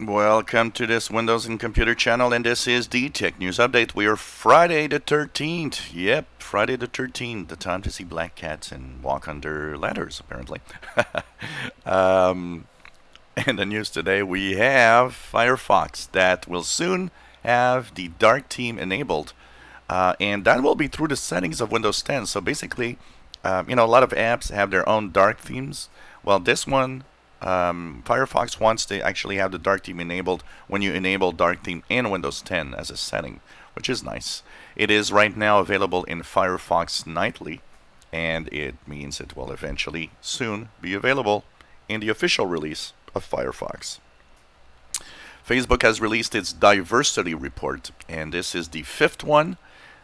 Welcome to this Windows and Computer channel, and this is the Tech News Update. We are Friday the 13th. Yep, Friday the 13th. The time to see black cats and walk under ladders, apparently. In the news today, we have Firefox that will soon have the dark theme enabled. And that will be through the settings of Windows 10. So basically, a lot of apps have their own dark themes. Well, this one, Firefox wants to actually have the dark theme enabled when you enable dark theme in Windows 10 as a setting, which is nice. It is right now available in Firefox Nightly, and it means it will eventually soon be available in the official release of Firefox. Facebook has released its diversity report, and this is the 5th one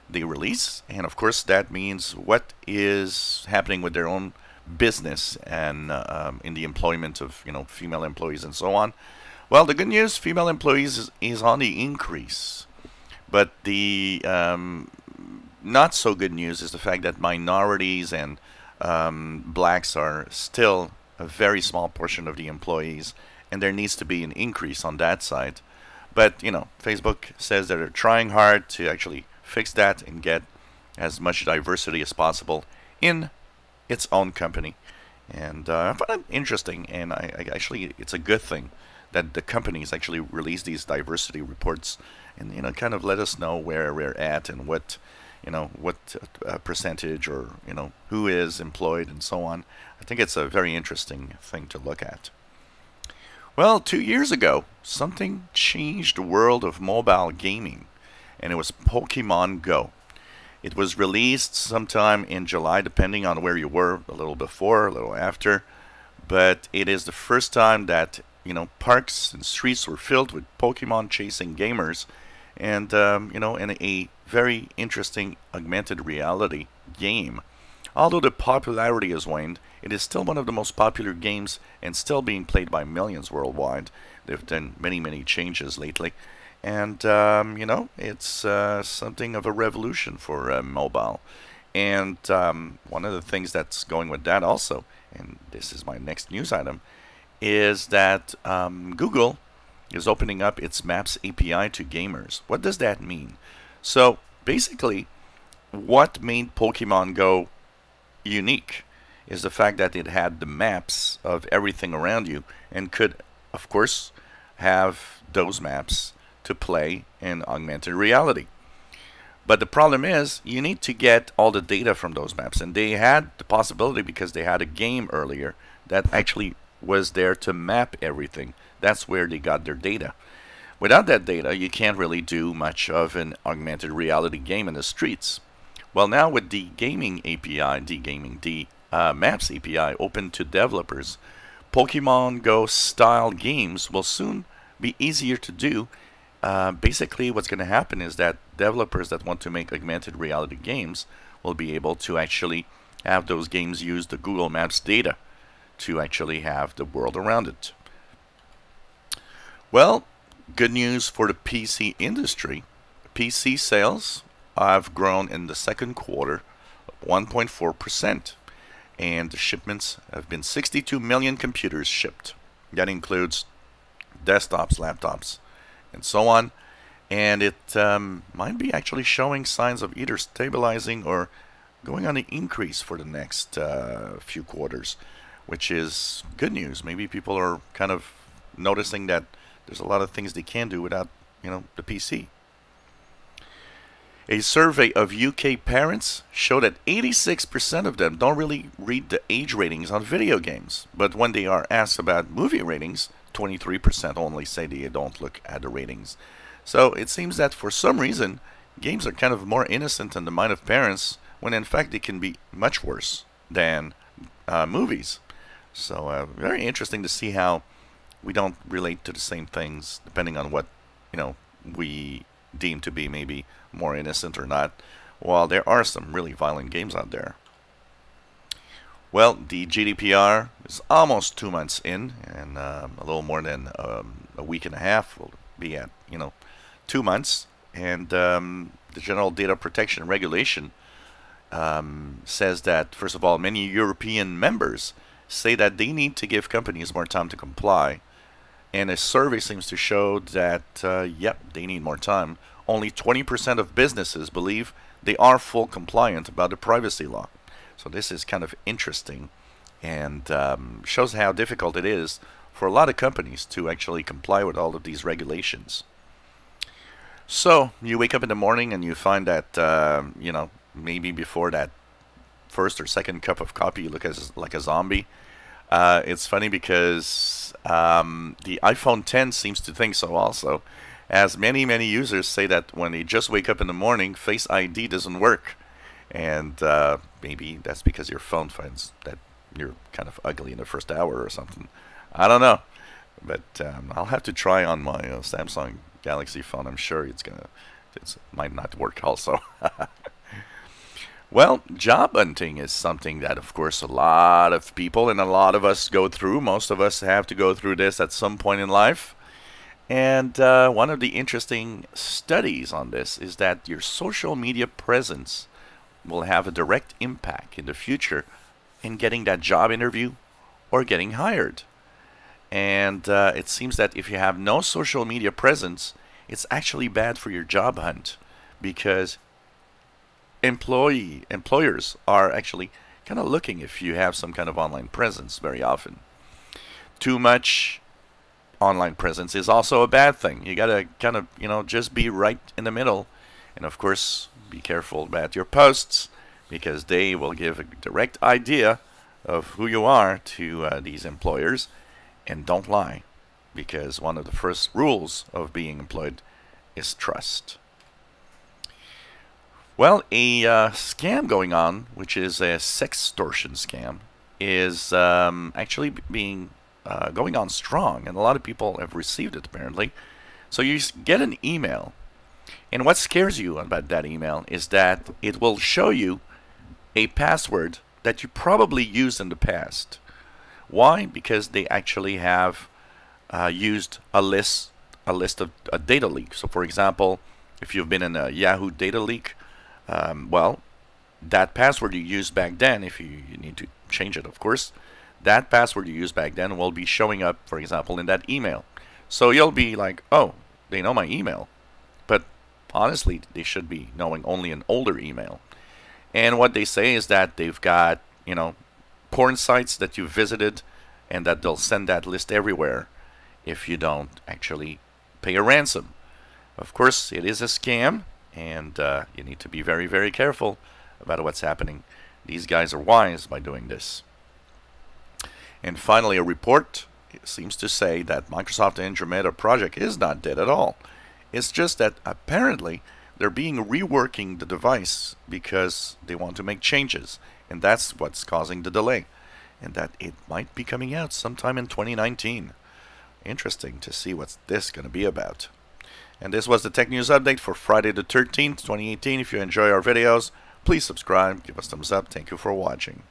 they release, and of course that means what is happening with their own business and in the employment of female employees and so on. Well, the good news, female employees is on the increase, but the not so good news is the fact that minorities and blacks are still a very small portion of the employees, and there needs to be an increase on that side. But Facebook says that they're trying hard to actually fix that and get as much diversity as possible in its own company. And I find it interesting, and I actually, it's a good thing that the companies actually release these diversity reports and kind of let us know where we're at and what percentage or who is employed and so on. I think it's a very interesting thing to look at. Well, 2 years ago, something changed the world of mobile gaming, and it was Pokemon Go. It was released sometime in July, depending on where you were, a little before, a little after. But it is the first time that, parks and streets were filled with Pokemon chasing gamers. And, in a very interesting augmented reality game. Although the popularity has waned, it is still one of the most popular games and still being played by millions worldwide. They've done many, many changes lately. And, it's something of a revolution for mobile. And one of the things that's going with that also, and this is my next news item, is that Google is opening up its Maps API to gamers. What does that mean? So, basically, what made Pokemon Go unique is the fact that it had the maps of everything around you and could, of course, have those maps to play in augmented reality. But the problem is you need to get all the data from those maps, and they had the possibility because they had a game earlier that actually was there to map everything. That's where they got their data. Without that data, you can't really do much of an augmented reality game in the streets. Well, now with the gaming API, the Maps API open to developers, Pokemon Go style games will soon be easier to do. Basically, what's going to happen is that developers that want to make augmented reality games will be able to actually have those games use the Google Maps data to actually have the world around it. Well, good news for the PC industry. PC sales have grown in the second quarter 1.4%, and the shipments have been 62 million computers shipped. That includes desktops, laptops, and so on, and it might be actually showing signs of either stabilizing or going on an increase for the next few quarters, which is good news. Maybe people are kind of noticing that there's a lot of things they can do without the PC. A survey of UK parents showed that 86% of them don't really read the age ratings on video games, but when they are asked about movie ratings, 23% only say they don't look at the ratings. So it seems that for some reason, games are kind of more innocent in the mind of parents, when in fact they can be much worse than movies. So very interesting to see how we don't relate to the same things depending on what we deem to be maybe more innocent or not, while there are some really violent games out there. Well, the GDPR is almost 2 months in, and a little more than a week and a half will be at 2 months. And the General Data Protection Regulation says that, first of all, many European members say that they need to give companies more time to comply. And a survey seems to show that, yep, they need more time. Only 20% of businesses believe they are full compliant about the privacy law. So this is kind of interesting and shows how difficult it is for a lot of companies to actually comply with all of these regulations. So you wake up in the morning and you find that, maybe before that first or second cup of coffee you look like a zombie. It's funny because the iPhone 10 seems to think so also, as many users say that when they just wake up in the morning, Face ID doesn't work. And maybe that's because your phone finds that you're kind of ugly in the first hour or something. I don't know. But I'll have to try on my Samsung Galaxy phone. I'm sure it might not work also. Well, job hunting is something that, of course, a lot of people and a lot of us go through. Most of us have to go through this at some point in life. And one of the interesting studies on this is that your social media presence will have a direct impact in the future in getting that job interview or getting hired. And it seems that if you have no social media presence, it's actually bad for your job hunt, because employers are actually kind of looking if you have some kind of online presence very often. Too much online presence is also a bad thing. You gotta kind of, just be right in the middle. And of course, be careful about your posts, because they will give a direct idea of who you are to these employers. And don't lie, because one of the first rules of being employed is trust. Well, a scam going on, which is a sextortion scam, is actually going on strong, and a lot of people have received it apparently. So you get an email, and what scares you about that email is that it will show you a password that you probably used in the past. Why? Because they actually have used a list of a data leak. So, for example, if you've been in a Yahoo data leak, well, that password you used back then, if you need to change it, of course, that password you used back then will be showing up, for example, in that email. So you'll be like, oh, they know my email. But honestly, they should be knowing only an older email. And what they say is that they've got, porn sites that you visited, and that they'll send that list everywhere if you don't actually pay a ransom. Of course, it is a scam, and you need to be very careful about what's happening. These guys are wise by doing this. And finally, a report seems to say that Microsoft Androidmeda project is not dead at all. It's just that apparently they're reworking the device because they want to make changes, and that's what's causing the delay, and that it might be coming out sometime in 2019. Interesting to see what's this going to be about. And this was the Tech News Update for Friday the 13th, 2018. If you enjoy our videos, please subscribe, give us thumbs up. Thank you for watching.